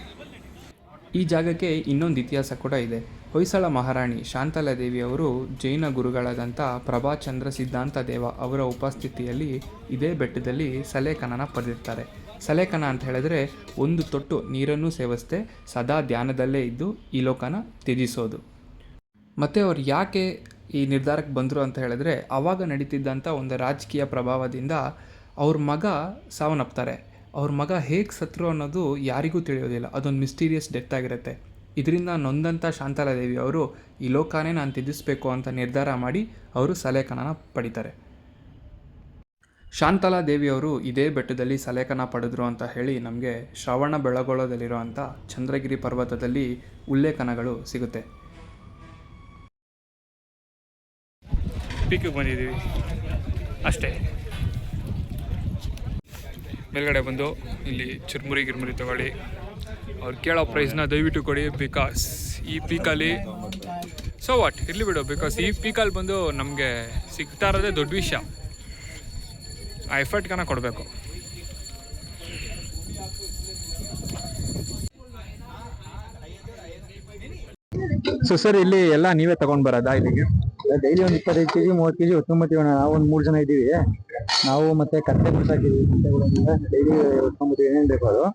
ಈ ಜಾಗಕ್ಕೆ ಇನ್ನೊಂದು ಇತಿಹಾಸ ಕೂಡ ಇದೆ. ಹೊಯ್ಸಳ ಮಹಾರಾಣಿ ಶಾಂತಲಾದೇವಿಯವರು ಜೈನ ಗುರುಗಳಾದಂಥ ಪ್ರಭಾಚಂದ್ರ ಸಿದ್ಧಾಂತ ದೇವ ಅವರ ಉಪಸ್ಥಿತಿಯಲ್ಲಿ ಇದೇ ಬೆಟ್ಟದಲ್ಲಿ ಸಲೇಖನನ ಪಡೆದಿರ್ತಾರೆ. ಸಲೇಖನ ಅಂತ ಹೇಳಿದ್ರೆ ಒಂದು ತೊಟ್ಟು ನೀರನ್ನು ಸೇವಿಸದೆ ಸದಾ ಧ್ಯಾನದಲ್ಲೇ ಇದ್ದು ಈ ಲೋಕನ ತ್ಯಜಿಸೋದು. ಮತ್ತು ಅವ್ರು ಯಾಕೆ ಈ ನಿರ್ಧಾರಕ್ಕೆ ಬಂದರು ಅಂತ ಹೇಳಿದ್ರೆ, ಆವಾಗ ನಡೀತಿದ್ದಂಥ ಒಂದು ರಾಜಕೀಯ ಪ್ರಭಾವದಿಂದ ಅವ್ರ ಮಗ ಸಾವನ್ನಪ್ತಾರೆ. ಅವ್ರ ಮಗ ಹೇಗೆ ಸತ್ರು ಅನ್ನೋದು ಯಾರಿಗೂ ತಿಳಿಯೋದಿಲ್ಲ. ಅದೊಂದು ಮಿಸ್ಟೀರಿಯಸ್ ಡೆತ್ ಆಗಿರುತ್ತೆ. ಇದರಿಂದ ನೊಂದಂಥ ಶಾಂತಲಾದೇವಿ ಅವರು ಈ ಲೋಕನೇ ನಾನು ತ್ಯಜಿಸಬೇಕು ಅಂತ ನಿರ್ಧಾರ ಮಾಡಿ ಅವರು ಸಲೇಖನನ ಪಡಿತಾರೆ. ಶಾಂತಲಾ ದೇವಿಯವರು ಇದೇ ಬೆಟ್ಟದಲ್ಲಿ ಸಲೇಖನ ಪಡೆದ್ರು ಅಂತ ಹೇಳಿ ನಮಗೆ ಶ್ರವಣ ಬೆಳಗೊಳದಲ್ಲಿರೋ ಅಂಥ ಚಂದ್ರಗಿರಿ ಪರ್ವತದಲ್ಲಿ ಉಲ್ಲೇಖನಗಳು ಸಿಗುತ್ತೆ. ಪೀಕಿಗೆ ಬಂದಿದ್ದೀವಿ ಅಷ್ಟೇ. ಮೇಲ್ಗಡೆ ಬಂದು ಇಲ್ಲಿ ಚುರ್ಮುರಿ ಗಿರ್ಮುರಿ ತೊಗೊಳ್ಳಿ, ಅವ್ರು ಕೇಳೋ ಪ್ರೈಸ್ನ ದಯವಿಟ್ಟು ಕೊಡಿ. ಬಿಕಾಸ್ ಈ ಪೀಕಲ್ಲಿ ಸೊ ವಾಟ್ ಇರಲಿ ಬಿಡು, ಬಿಕಾಸ್ ಈ ಪೀಕಲ್ಲಿ ಬಂದು ನಮಗೆ ಸಿಗ್ತಾ ಇರೋದೇ ದೊಡ್ಡ ವಿಷಯ. ಆ ಎಫರ್ಟ್ಗನ ಕೊಡಬೇಕು. ಸೊ ಸರ್, ಇಲ್ಲಿ ಎಲ್ಲ ನೀವೇ ತಗೊಂಡ್ ಬರೋದಾ ಇಲ್ಲಿಗೆ? ಡೈಲಿ ಒಂದು 25 kg 30 kg ಹೊತ್ಕೊಂಬತ್ತೀವಿ. ನಾವು ಒಂದು 3 ಜನ ಇದ್ದೀವಿ. ನಾವು ಮತ್ತೆ ಕತ್ತೆ ಬಿಸಾಕಿದ್ದೀವಿ. ಡೈಲಿ ಹೊತ್ಕೊಂಬತ್ತೀವಿ, ಏನೇನು ಬೇಕು ಅದು.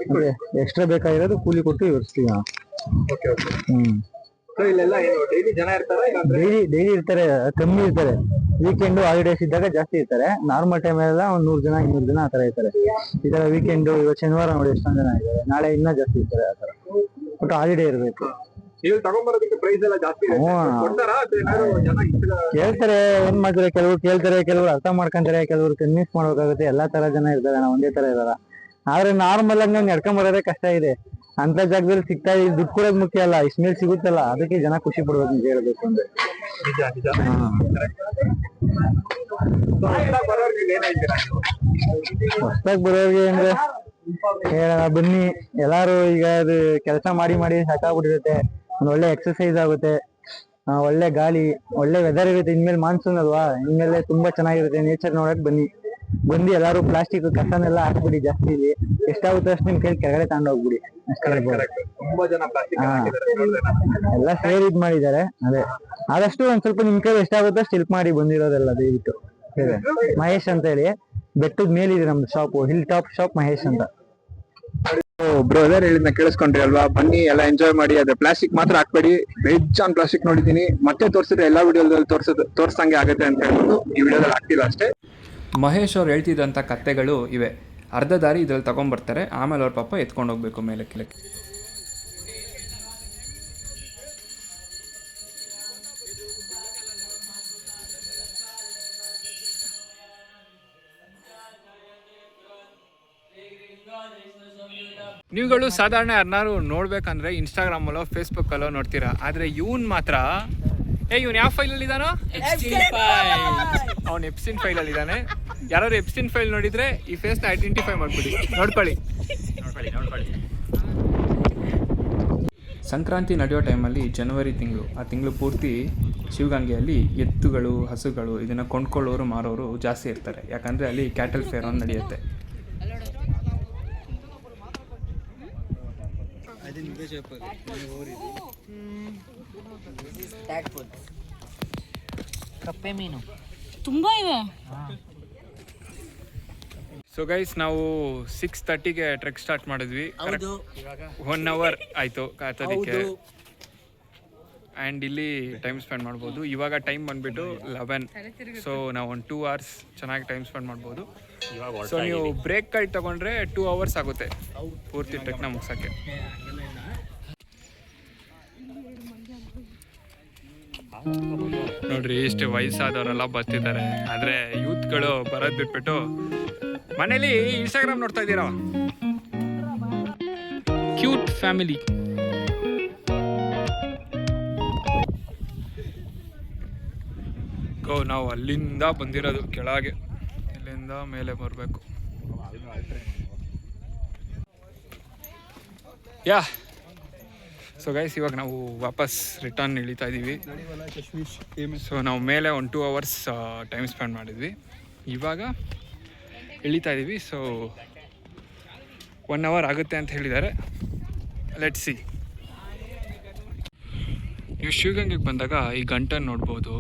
ಮತ್ತೆ ಎಕ್ಸ್ಟ್ರಾ ಬೇಕಾಗಿರೋದು ಕೂಲಿ ಕೊಟ್ಟು ವಿವರಿಸ್ತೀವಿ ನಾವು. ಡೈಲಿ ಇರ್ತಾರೆ, ಕಮ್ಮಿ ಇರ್ತಾರೆ. ವೀಕೆಂಡ್ ಹಾಲಿಡೇಸ್ ಇದ್ದಾಗ ಜಾಸ್ತಿ ಇರ್ತಾರೆ. ನಾರ್ಮಲ್ ಟೈಮ್ ಎಲ್ಲ ಒಂದು 100 ಜನ 200 ಜನ ಆತರ ಇರ್ತಾರೆ. ಈ ತರ ವೀಕೆಂಡ್ ಇವತ್ತು ಶನಿವಾರ ನೋಡಿ ಎಷ್ಟೊಂದು ಜನ ಇದ್ದಾರೆ. ನಾಳೆ ಇನ್ನೂ ಜಾಸ್ತಿ ಇರ್ತಾರೆ. ಆತರ ಬಟ್ ಹಾಲಿಡೇ ಇರಬೇಕು. ಕೇಳ್ತಾರೆ, ಏನ್ ಮಾಡ್ತಾರೆ, ಕೆಲವ್ರು ಕೇಳ್ತಾರೆ, ಕೆಲವ್ರು ಅರ್ಥ ಮಾಡ್ಕೊಂತಾರೆ, ಕೆಲವ್ರು ಕನ್ವಿನ್ಸ್ ಮಾಡ್ಬೇಕಾಗುತ್ತೆ. ಎಲ್ಲಾ ತರ ಜನ ಇರ್ತಾರೆ, ನಾವು ಒಂದೇ ತರ ಇರಲ್ಲ. ಆದ್ರೆ ನಾರ್ಮಲ್ ಆಗಿ ನಡ್ಕೊಂಡ್ ಬರೋದೇ ಕಷ್ಟ ಇದೆ. ಅಂತ ಜಾಗದಲ್ಲಿ ಸಿಗ್ತಾ ಇದೆ, ದುಡ್ಡು ಕೊಡೋದು ಮುಖ್ಯ ಅಲ್ಲ, ಇಷ್ಟ್ಮೇಲೆ ಸಿಗುತ್ತಲ್ಲ, ಅದಕ್ಕೆ ಜನ ಖುಷಿ ಪಡ್ಬೇಕು ಅಂತ ಹೇಳ್ಬೇಕು ಅಂದ್ರೆ. ಹೊಸದಾಗಿ ಬರೋರಿಗೆ ಅಂದ್ರೆ ಬನ್ನಿ ಎಲ್ಲಾರು. ಈಗ ಅದು ಕೆಲಸ ಮಾಡಿ ಮಾಡಿ ಸಾಕಾಗ್ಬಿಟ್ಟಿರುತ್ತೆ. ಒಂದ್ ಒಳ್ಳೆ ಎಕ್ಸರ್ಸೈಸ್ ಆಗುತ್ತೆ, ಒಳ್ಳೆ ಗಾಳಿ, ಒಳ್ಳೆ ವೆದರ್ ಇರುತ್ತೆ. ಇನ್ಮೇಲೆ ಮಾನ್ಸೂನ್ ಅಲ್ವಾ, ಇನ್ಮೇಲೆ ತುಂಬಾ ಚೆನ್ನಾಗಿರುತ್ತೆ. ನೇಚರ್ ನೋಡಕ್ ಬನ್ನಿ. ಬಂದು ಎಲ್ಲಾರು ಪ್ಲಾಸ್ಟಿಕ್ ಕಸನೆಲ್ಲ ಹಾಕ್ಬಿಡಿ. ಜಾಸ್ತಿ ಇಲ್ಲಿ ಎಷ್ಟಾಗುತ್ತೆ ಅಷ್ಟು ನಿಮ್ ಕೈ ಕೆಳಗಡೆ ತಗೊಂಡೋಗ್ಬಿಡಿ. ಎಲ್ಲ ಸೇರಿ ಇದ್ ಮಾಡಿದ್ದಾರೆ. ಅದೇ ಆದಷ್ಟು ಒಂದ್ ಸ್ವಲ್ಪ ನಿಮ್ ಕೈ ಎಷ್ಟಾಗುತ್ತೆ ಅಷ್ಟು ಹೆಲ್ಪ್ ಮಾಡಿ ಬಂದಿರೋದೆಲ್ಲ ದಯವಿಟ್ಟು. ಮಹೇಶ್ ಅಂತ ಹೇಳಿ, ಬೆಟ್ಟದ ಮೇಲಿದೆ ನಮ್ದು shop, hill top shop Mahesh ಅಂತ. ಬ್ರದರ್ ಹೇಳಿದ್ನ ಕೇಳಿಸ್ಕೊಂಡ್ರಿ ಅಲ್ವಾ? ಬನ್ನಿ ಎಲ್ಲ ಎಂಜಾಯ್ ಮಾಡಿ. ಅದೇ ಪ್ಲಾಸ್ಟಿಕ್ ಮಾತ್ರ ಹಾಕ್ಬೇಡಿ. ಬೇಜಾನ್ ಪ್ಲಾಸ್ಟಿಕ್ ನೋಡಿದೀನಿ. ಮತ್ತೆ ತೋರಿಸಿದ್ರೆ ಎಲ್ಲಾ ವಿಡಿಯೋದಲ್ಲಿ ತೋರ್ಸಂಗೆ ಆಗುತ್ತೆ ಅಂತ ಹೇಳ್ಬಿಟ್ಟು ಈ ವಿಡಿಯೋದಲ್ಲಿ ಆಗ್ತಿಲ್ಲ ಅಷ್ಟೇ. ಮಹೇಶ್ ಅವ್ರು ಹೇಳ್ತಿದ್ದಂಥ ಕತ್ತೆಗಳು ಇವೆ. ಅರ್ಧ ದಾರಿ ಇದ್ರಲ್ಲಿ ತಗೊಂಡ್ಬರ್ತಾರೆ, ಆಮೇಲೆ ಅವ್ರ ಪಾಪ ಎತ್ಕೊಂಡು ಹೋಗ್ಬೇಕು ಮೇಲೆ ಕೆಳಕ್ಕೆ. ನೀವುಗಳು ಸಾಧಾರಣ ಯಾರನ್ನಾರು ನೋಡ್ಬೇಕಂದ್ರೆ ಇನ್ಸ್ಟಾಗ್ರಾಮಲ್ಲೋ ಫೇಸ್ಬುಕ್ಕಲ್ಲೋ ನೋಡ್ತೀರಾ. ಆದರೆ ಇವನ್ ಮಾತ್ರ ಇವನು ಯಾವ ಫೈಲಲ್ಲಿ ಇದ್ದಾನೋ, ಅವನು ಎಪ್ಸಿನ್ ಫೈಲಲ್ಲಿ ಇದ್ದಾನೆ. ಯಾರು ಎಪ್ಸಿನ್ ಫೈಲ್ ನೋಡಿದ್ರೆ ಈ ಫೇಸ್ನ ಐಡೆಂಟಿಫೈ ಮಾಡ್ಬಿಡಿ, ನೋಡ್ಕೊಳ್ಳಿ. ಸಂಕ್ರಾಂತಿ ನಡೆಯೋ ಟೈಮಲ್ಲಿ ಜನವರಿ ತಿಂಗಳು, ಆ ತಿಂಗಳು ಪೂರ್ತಿ ಶಿವಗಂಗೆಯಲ್ಲಿ ಎತ್ತುಗಳು, ಹಸುಗಳು ಇದನ್ನು ಕೊಂಡ್ಕೊಳ್ಳೋರು ಮಾರೋರು ಜಾಸ್ತಿ ಇರ್ತಾರೆ. ಯಾಕಂದರೆ ಅಲ್ಲಿ ಕ್ಯಾಟಲ್ ಫೇರ್ ಒಂದು ನಡೆಯುತ್ತೆ. ಕಪ್ಪೆ ಮೀನು ತುಂಬಾ ಇವೆ. ಸೊ ಗೈಸ್, ನಾವು 6:30ಗೆ ಟ್ರೆಕ್ ಸ್ಟಾರ್ಟ್ ಮಾಡಿದ್ವಿ. 1 hour ಆಯಿತು ಕಾತೋದಕ್ಕೆ. ಆ್ಯಂಡ್ ಇಲ್ಲಿ ಟೈಮ್ ಸ್ಪೆಂಡ್ ಮಾಡ್ಬೋದು. ಇವಾಗ ಟೈಮ್ ಬಂದುಬಿಟ್ಟು 11. ಸೊ ನಾವು ಒಂದು 2 hours ಚೆನ್ನಾಗಿ ಟೈಮ್ ಸ್ಪೆಂಡ್ ಮಾಡ್ಬೋದು. ಸೊ ನೀವು ಬ್ರೇಕ್ಗಳು ತೊಗೊಂಡ್ರೆ 2 hours ಆಗುತ್ತೆ ಪೂರ್ತಿ ಟ್ರೆಕ್ನ ಮುಗ್ಸೋಕ್ಕೆ. ನೋಡ್ರಿ, ಇಷ್ಟು ವಯಸ್ಸಾದವರೆಲ್ಲ ಬರ್ತಿದ್ದಾರೆ. ಆದರೆ ಯೂತ್ಗಳು ಬರೋದು ಬಿಟ್ಬಿಟ್ಟು ಮನೇಲಿ ಇನ್ಸ್ಟಾಗ್ರಾಮ್ ನೋಡ್ತಾ ಇದ್ದೀರಾ. Cute family. ನಾವು ಅಲ್ಲಿಂದ ಬಂದಿರೋದು ಕೆಳಗೆ, ಇಲ್ಲಿಂದ ಮೇಲೆ ಬರಬೇಕು. ಯಾ ಸೊ ಗೈಸ್, ಇವಾಗ ನಾವು ವಾಪಸ್ ರಿಟರ್ನ್ ಇಳಿತಾ ಇದ್ದೀವಿ. ಸೊ ನಾವು ಮೇಲೆ ಒಂದು 2 hours ಟೈಮ್ ಸ್ಪೆಂಡ್ ಮಾಡಿದ್ವಿ. ಇವಾಗ ಇಳಿತಾ ಇದ್ದೀವಿ. ಸೊ 1 hour ಆಗುತ್ತೆ ಅಂತ ಹೇಳಿದ್ದಾರೆ. Let's see. ನೀವು ಶಿವಗಂಗೆಗೆ ಬಂದಾಗ ಈ ಗಂಟನ್ನು ನೋಡ್ಬೋದು.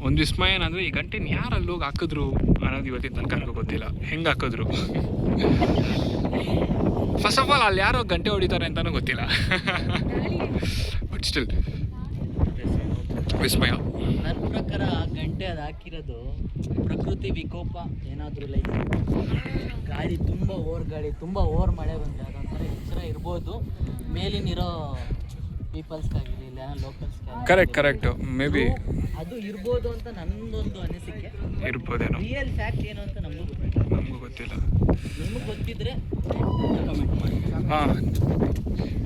ಒಂದು ವಿಸ್ಮಯ ಏನಂದರೆ, ಈ ಗಂಟೆನ ಯಾರಲ್ಲಿ ಹೋಗಿ ಹಾಕಿದ್ರು ಅನ್ನೋದು ಇವತ್ತಿನ ತನಕ ನನಗೂ ಗೊತ್ತಿಲ್ಲ. ಹೆಂಗೆ ಹಾಕಿದ್ರು, ಫಸ್ಟ್ ಆಫ್ ಆಲ್ ಅಲ್ಲಿ ಯಾರೋ ಗಂಟೆ ಹೊಡಿತಾರೆ ಅಂತಲೂ ಗೊತ್ತಿಲ್ಲ. ಬಟ್ ಸ್ಟಿಲ್ ವಿಸ್ಮಯ. ನನ್ನ ಪ್ರಕಾರ ಆ ಗಂಟೆ ಅದು ಹಾಕಿರೋದು ಪ್ರಕೃತಿ ವಿಕೋಪ ಏನಾದರೂ, ಲೈಕ್ ಗಾಳಿ ತುಂಬ ಓವರ್ ಮಳೆ ಬಂದರೆ ಅದೊಂಥರ ಎಚ್ಚರ ಇರ್ಬೋದು. ಮೇಲಿನಿರೋ ಪೀಪಲ್ಸ್ಗಾಗಲಿ ಇಲ್ಲ ಲೋಕಲ್ಸ್ ಕರೆಕ್ಟು ಮೇ ಬಿ ಅದು ಇರ್ಬೋದು ಅಂತ ನನ್ನದೊಂದು ಅನಿಸಿಕೆ. ಇರ್ಬೋದೇನೋ, ರಿಯಲ್ ಫ್ಯಾಕ್ಟ್ ಏನು ಅಂತ ನಮಗೂ ಗೊತ್ತಿಲ್ಲ. ನಿಮಗೆ ಗೊತ್ತಿದ್ರೆ ಕಮೆಂಟ್ ಮಾಡಿ. ಹಾಂ,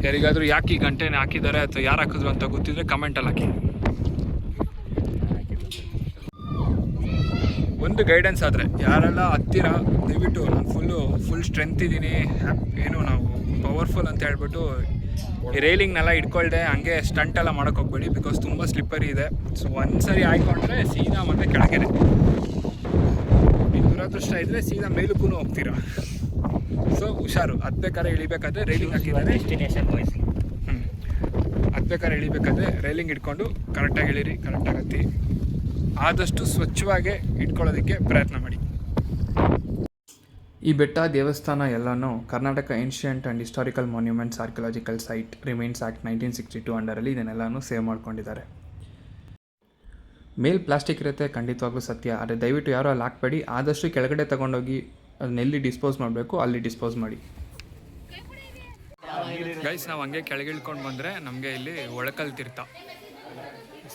ಯಾರಿಗಾದರೂ ಯಾಕೆ ಈ ಗಂಟೆನ ಹಾಕಿದ್ದಾರೆ ಅಥವಾ ಯಾರು ಹಾಕಿದ್ರು ಅಂತ ಗೊತ್ತಿದ್ರೆ ಕಮೆಂಟಲ್ಲಿ ಹಾಕಿ. ಒಂದು ಗೈಡೆನ್ಸ್ ಆದರೆ ಯಾರೆಲ್ಲ ಹತ್ತಿರ ದಯವಿಟ್ಟು ನಾನು ಫುಲ್ ಸ್ಟ್ರೆಂತ್ ಇದ್ದೀನಿ, ಏನು ನಾವು ಪವರ್ಫುಲ್ ಅಂತ ಹೇಳ್ಬಿಟ್ಟು ಈ ರೈಲಿಂಗ್ನೆಲ್ಲ ಇಟ್ಕೊಳ್ದೆ ಹಂಗೆ ಸ್ಟಂಟ್ ಎಲ್ಲ ಮಾಡೋಕ್ಕೆ ಹೋಗ್ಬೇಡಿ. ಬಿಕಾಸ್ ತುಂಬ ಸ್ಲಿಪ್ಪರಿ ಇದೆ. ಸೊ ಒಂದು ಸರಿ ಹಾಯ್ಕೊಂಡ್ರೆ ಸೀದಾ ಮತ್ತೆ ಕೆಳಗೆನೆ. ದುರದೃಷ್ಟ ಇದ್ದರೆ ಸೀದಾ ಮೇಲಕ್ಕೂ ಹೋಗ್ತೀರಾ. ಸೊ ಹುಷಾರು. ಹತ್ಬೇಕಾದ್ರೆ ಇಳಿಬೇಕಾದ್ರೆ ರೈಲಿಂಗ್ ಹಾಕಿದ್ದಾರೆ. ಡೆಸ್ಟಿನೇಷನ್ ವಾಯ್ಸ್ ಹತ್ಬೇಕಾದ್ರೆ ಇಳಿಬೇಕಾದ್ರೆ ರೈಲಿಂಗ್ ಇಟ್ಕೊಂಡು ಕರೆಕ್ಟಾಗಿ ಇಳಿರಿ, ಕರೆಕ್ಟಾಗಿ ಹತ್ತಿ. ಆದಷ್ಟು ಸ್ವಚ್ಛವಾಗಿ ಇಟ್ಕೊಳ್ಳೋದಕ್ಕೆ ಪ್ರಯತ್ನ ಮಾಡಿ. ಈ ಬೆಟ್ಟ ದೇವಸ್ಥಾನ ಎಲ್ಲನೂ Karnataka ancient and historical monuments archaeological site remains act 1962 ಅಂಡರಲ್ಲಿ ಇದನ್ನೆಲ್ಲನೂ ಸೇವ್ ಮಾಡ್ಕೊಂಡಿದ್ದಾರೆ. ಮೇಲ್ ಪ್ಲಾಸ್ಟಿಕ್ ಇರುತ್ತೆ, ಖಂಡಿತವಾಗ್ಲೂ ಸತ್ಯ. ಆದರೆ ದಯವಿಟ್ಟು ಯಾರೂ ಅಲ್ಲಿ ಹಾಕ್ಬೇಡಿ. ಆದಷ್ಟು ಕೆಳಗಡೆ ತೊಗೊಂಡೋಗಿ ಅದನ್ನೆಲ್ಲಿ ಡಿಸ್ಪೋಸ್ ಮಾಡಬೇಕು ಅಲ್ಲಿ ಡಿಸ್ಪೋಸ್ ಮಾಡಿ. ಗೈಸ್, ನಾವು ಹಂಗೆ ಕೆಳಗೆ ಇಳ್ಕೊಂಡು ಬಂದರೆ ನಮಗೆ ಇಲ್ಲಿ ಒಳಕಲ್ ತೀರ್ಥ.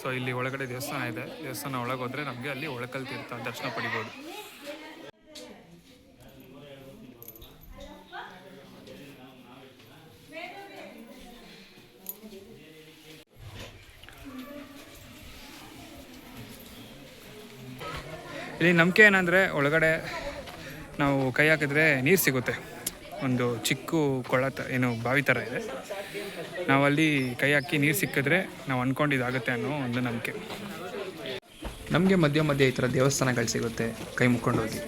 ಸೊ ಇಲ್ಲಿ ಒಳಗಡೆ ದೇವಸ್ಥಾನ ಇದೆ. ದೇವಸ್ಥಾನ ಒಳಗೆ ಹೋದರೆ ನಮಗೆ ಅಲ್ಲಿ ಒಳಕಲ್ ತೀರ್ಥ ದರ್ಶನ ಪಡಿಬೋದು. ಇಲ್ಲಿ ನಂಬಿಕೆ ಏನಂದರೆ ಒಳಗಡೆ ನಾವು ಕೈ ಹಾಕಿದ್ರೆ ನೀರು ಸಿಗುತ್ತೆ. ಒಂದು ಚಿಕ್ಕ ಕೊಳ ಏನು ಬಾವಿ ಥರ ಇದೆ. ನಾವಲ್ಲಿ ಕೈ ಹಾಕಿ ನೀರು ಸಿಕ್ಕಿದ್ರೆ ನಾವು ಅಂದ್ಕೊಂಡಿದ್ದಾಗುತ್ತೆ ಅನ್ನೋ ಒಂದು ನಂಬಿಕೆ. ನಮಗೆ ಮಧ್ಯ ಮಧ್ಯೆ ಈ ಥರ ದೇವಸ್ಥಾನಗಳು ಸಿಗುತ್ತೆ, ಕೈ ಮುಕ್ಕೊಂಡೋಗಿ.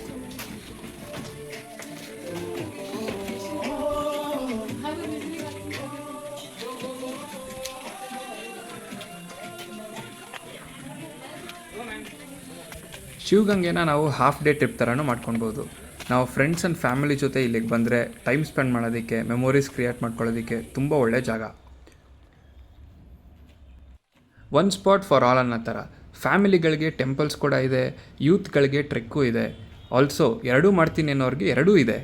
ಶಿವಗಂಗೆನ ನಾವು ಹಾಫ್ ಡೇ ಟ್ರಿಪ್ ಥರನೂ ಮಾಡ್ಕೊಳ್ಬೋದು. ನಾವು ಫ್ರೆಂಡ್ಸ್ ಆ್ಯಂಡ್ ಫ್ಯಾಮಿಲಿ ಜೊತೆ ಇಲ್ಲಿಗೆ ಬಂದರೆ ಟೈಮ್ ಸ್ಪೆಂಡ್ ಮಾಡೋದಕ್ಕೆ, ಮೆಮೊರೀಸ್ ಕ್ರಿಯೇಟ್ ಮಾಡ್ಕೊಳ್ಳೋದಕ್ಕೆ ತುಂಬ ಒಳ್ಳೆಯ ಜಾಗ. ಒನ್ ಸ್ಪಾಟ್ ಫಾರ್ ಆಲ್ ಅನ್ನೋ ಥರ ಫ್ಯಾಮಿಲಿಗಳಿಗೆ ಟೆಂಪಲ್ಸ್ ಕೂಡ ಇದೆ, ಯೂತ್ಗಳಿಗೆ ಟ್ರೆಕ್ಕೂ ಇದೆ. ಆಲ್ಸೋ ಎರಡೂ ಮಾಡ್ತೀನಿ ಅನ್ನೋರಿಗೆ ಎರಡೂ ಇದೆ.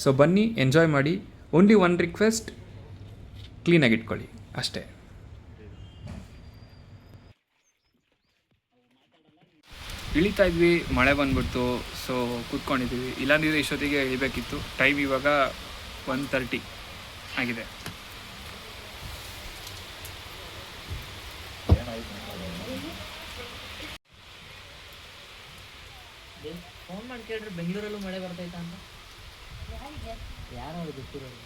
ಸೊ ಬನ್ನಿ, ಎಂಜಾಯ್ ಮಾಡಿ. ಓನ್ಲಿ ಒನ್ ರಿಕ್ವೆಸ್ಟ್, ಕ್ಲೀನಾಗಿ ಇಟ್ಕೊಳ್ಳಿ ಅಷ್ಟೇ. ಇಳಿತಾ ಇದ್ವಿ, ಮಳೆ ಬಂದ್ಬಿಡ್ತು. ಸೊ ಕೂತ್ಕೊಂಡಿದ್ವಿ. ಇಲ್ಲಾಂದಿದ್ರೆ ಇಷ್ಟೊತ್ತಿಗೆ ಇಳಿಬೇಕಿತ್ತು. ಟೈಮ್ ಇವಾಗ 1:30 ಆಗಿದೆ. ಫೋನ್ ಮಾಡಿ ಕೇಳ್ರಿ ಬೆಂಗಳೂರಲ್ಲೂ ಮಳೆ ಬರ್ತೈತಾ ಅಂತ. ಯಾರು ಗೊತ್ತಿರೋದು.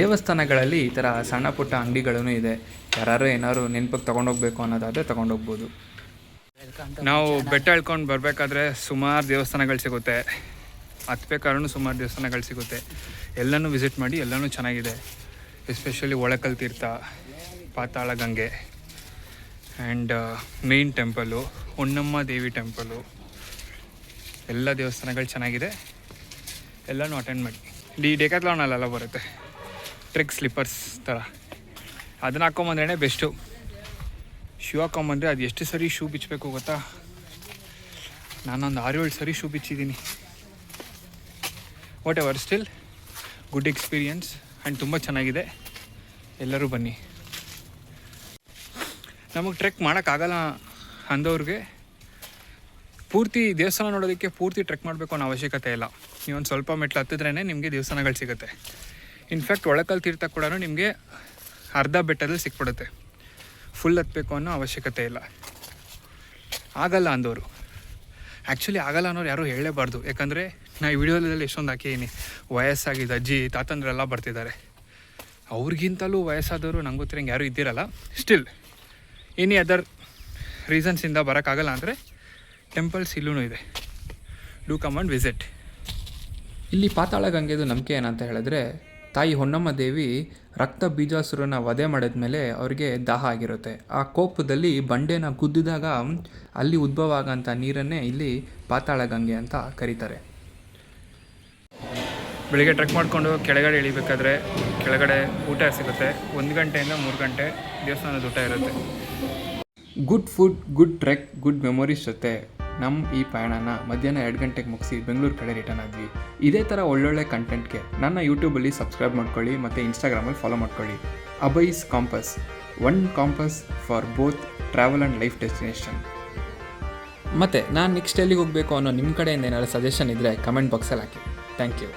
ದೇವಸ್ಥಾನಗಳಲ್ಲಿ ಈ ಥರ ಸಣ್ಣ ಪುಟ್ಟ ಅಂಗಡಿಗಳೂ ಇದೆ. ಯಾರು ಏನಾದ್ರು ನೆನಪಿಗೆ ತೊಗೊಂಡೋಗ್ಬೇಕು ಅನ್ನೋದಾದರೆ ತೊಗೊಂಡೋಗ್ಬೋದು. ನಾವು ಬೆಟ್ಟ ಇಳ್ಕೊಂಡು ಬರಬೇಕಾದ್ರೆ ಸುಮಾರು ದೇವಸ್ಥಾನಗಳು ಸಿಗುತ್ತೆ, ಹತ್ಬೇಕಾದ್ರೂ ಸುಮಾರು ದೇವಸ್ಥಾನಗಳು ಸಿಗುತ್ತೆ. ಎಲ್ಲನೂ ವಿಸಿಟ್ ಮಾಡಿ, ಎಲ್ಲನೂ ಚೆನ್ನಾಗಿದೆ. Especially Olakal Theertha, Patala Gange and main temple, Honnamma Devi temple, ಎಲ್ಲ ದೇವಸ್ಥಾನಗಳು ಚೆನ್ನಾಗಿದೆ. ಎಲ್ಲನೂ ಅಟೆಂಡ್ ಮಾಡಿ. ಇಲ್ಲಿ ಡೆಕಾಥ್ಲಾನಲ್ಲೆಲ್ಲ ಬರುತ್ತೆ ಟ್ರೆಕ್ ಸ್ಲಿಪ್ಪರ್ಸ್ ಥರ, ಅದನ್ನು ಹಾಕ್ಕೊಂಬಂದ್ರೇ ಬೆಸ್ಟು. ಶೂ ಹಾಕ್ಕೊಂಬಂದರೆ ಅದು ಎಷ್ಟು ಸರಿ ಶೂ ಬಿಚ್ಚಬೇಕು ಗೊತ್ತಾ? ನಾನೊಂದು 6-7 ಸರಿ ಶೂ ಬಿಚ್ಚಿದ್ದೀನಿ. Whatever, still good experience and ತುಂಬ ಚೆನ್ನಾಗಿದೆ. ಎಲ್ಲರೂ ಬನ್ನಿ. ನಮಗೆ ಟ್ರೆಕ್ ಮಾಡೋಕ್ಕಾಗಲ್ಲ ಅಂದವ್ರಿಗೆ ಪೂರ್ತಿ ದೇವಸ್ಥಾನ ನೋಡೋದಕ್ಕೆ ಪೂರ್ತಿ ಟ್ರೆಕ್ ಮಾಡಬೇಕು ಅನ್ನೋ ಅವಶ್ಯಕತೆ ಇಲ್ಲ. ನೀವೊಂದು ಸ್ವಲ್ಪ ಮೆಟ್ಲು ಹತ್ತಿದ್ರೇ ನಿಮಗೆ ದೇವಸ್ಥಾನಗಳು ಸಿಗುತ್ತೆ. ಇನ್ಫ್ಯಾಕ್ಟ್ ಒಳಕಲ್ ತೀರ್ಥ ಕೂಡ ನಿಮಗೆ ಅರ್ಧ ಬೆಟ್ಟದಲ್ಲಿ ಸಿಕ್ಬಿಡುತ್ತೆ. ಫುಲ್ ಹತ್ತಬೇಕು ಅನ್ನೋ ಅವಶ್ಯಕತೆ ಇಲ್ಲ. ಆಗಲ್ಲ ಅಂದವರು, ಆ್ಯಕ್ಚುಲಿ ಆಗಲ್ಲ ಅನ್ನೋರು ಯಾರೂ ಹೇಳಲೇಬಾರ್ದು. ಯಾಕಂದರೆ ನಾ ಈ ವಿಡಿಯೋದಲ್ಲಿ ಎಷ್ಟೊಂದು ಹಾಕಿದ್ದೀನಿ, ವಯಸ್ಸಾಗಿದ್ದ ಅಜ್ಜಿ ತಾತಂದ್ರೆಲ್ಲ ಬರ್ತಿದ್ದಾರೆ. ಅವ್ರಿಗಿಂತಲೂ ವಯಸ್ಸಾದವರು ನಂಗೆ ಗೊತ್ತಿರಂಗೆ ಯಾರೂ ಇದ್ದಿರಲ್ಲ. ಸ್ಟಿಲ್ ಎನಿ ಅದರ್ ರೀಸನ್ಸಿಂದ ಬರೋಕ್ಕಾಗಲ್ಲ ಅಂದರೆ ಟೆಂಪಲ್ಸ್ ಇಲ್ಲೂ ಇದೆ. Do come and visit. ಇಲ್ಲಿ ಪಾತಾಳ ಗಂಗೆದು ನಂಬಿಕೆ ಏನಂತ ಹೇಳಿದ್ರೆ, ತಾಯಿ ಹೊನ್ನಮ್ಮ ದೇವಿ ರಕ್ತ ಬೀಜಾಸುರನ ವಧೆ ಮಾಡಿದ ಮೇಲೆ ಅವರಿಗೆ ದಾಹ ಆಗಿರುತ್ತೆ. ಆ ಕೋಪದಲ್ಲಿ ಬಂಡೆನ ಗುದ್ದಿದಾಗ ಅಲ್ಲಿ ಉದ್ಭವ ಆಗೋಂಥ ನೀರನ್ನೇ ಇಲ್ಲಿ ಪಾತಾಳ ಗಂಗೆ ಅಂತ ಕರೀತಾರೆ. ಬೆಳಿಗ್ಗೆ ಟ್ರೆಕ್ ಮಾಡಿಕೊಂಡು ಕೆಳಗಡೆ ಇಳಿಬೇಕಾದ್ರೆ ಕೆಳಗಡೆ ಊಟ ಸಿಗುತ್ತೆ. 1 ಗಂಟೆಯಿಂದ 3 ಗಂಟೆ ದೇವಸ್ಥಾನದ ಊಟ ಇರುತ್ತೆ. Good food, good trek, good memories ಜೊತೆ ನಮ್ಮ ಈ ಪಯಣನ ಮಧ್ಯಾಹ್ನ 2 ಗಂಟೆಗೆ ಮುಗಿಸಿ ಬೆಂಗಳೂರು ಕಡೆ ರಿಟರ್ನ್ ಆದ್ವಿ. ಇದೇ ಥರ ಒಳ್ಳೊಳ್ಳೆ ಕಂಟೆಂಟ್ಗೆ ನನ್ನ ಯೂಟ್ಯೂಬಲ್ಲಿ ಸಬ್ಸ್ಕ್ರೈಬ್ ಮಾಡ್ಕೊಳ್ಳಿ ಮತ್ತು ಇನ್ಸ್ಟಾಗ್ರಾಮಲ್ಲಿ ಫಾಲೋ ಮಾಡ್ಕೊಳ್ಳಿ. ಅಬೈಸ್ compass, one compass for both travel and life destination. ಮತ್ತು ನಾನು ನೆಕ್ಸ್ಟ್ ಎಲ್ಲಿಗೆ ಹೋಗಬೇಕು ಅನ್ನೋ ನಿಮ್ಮ ಕಡೆಯಿಂದ ಏನಾದ್ರು ಸಜೆಷನ್ ಇದ್ದರೆ ಕಮೆಂಟ್ ಬಾಕ್ಸಲ್ಲಿ ಹಾಕಿ. Thank you.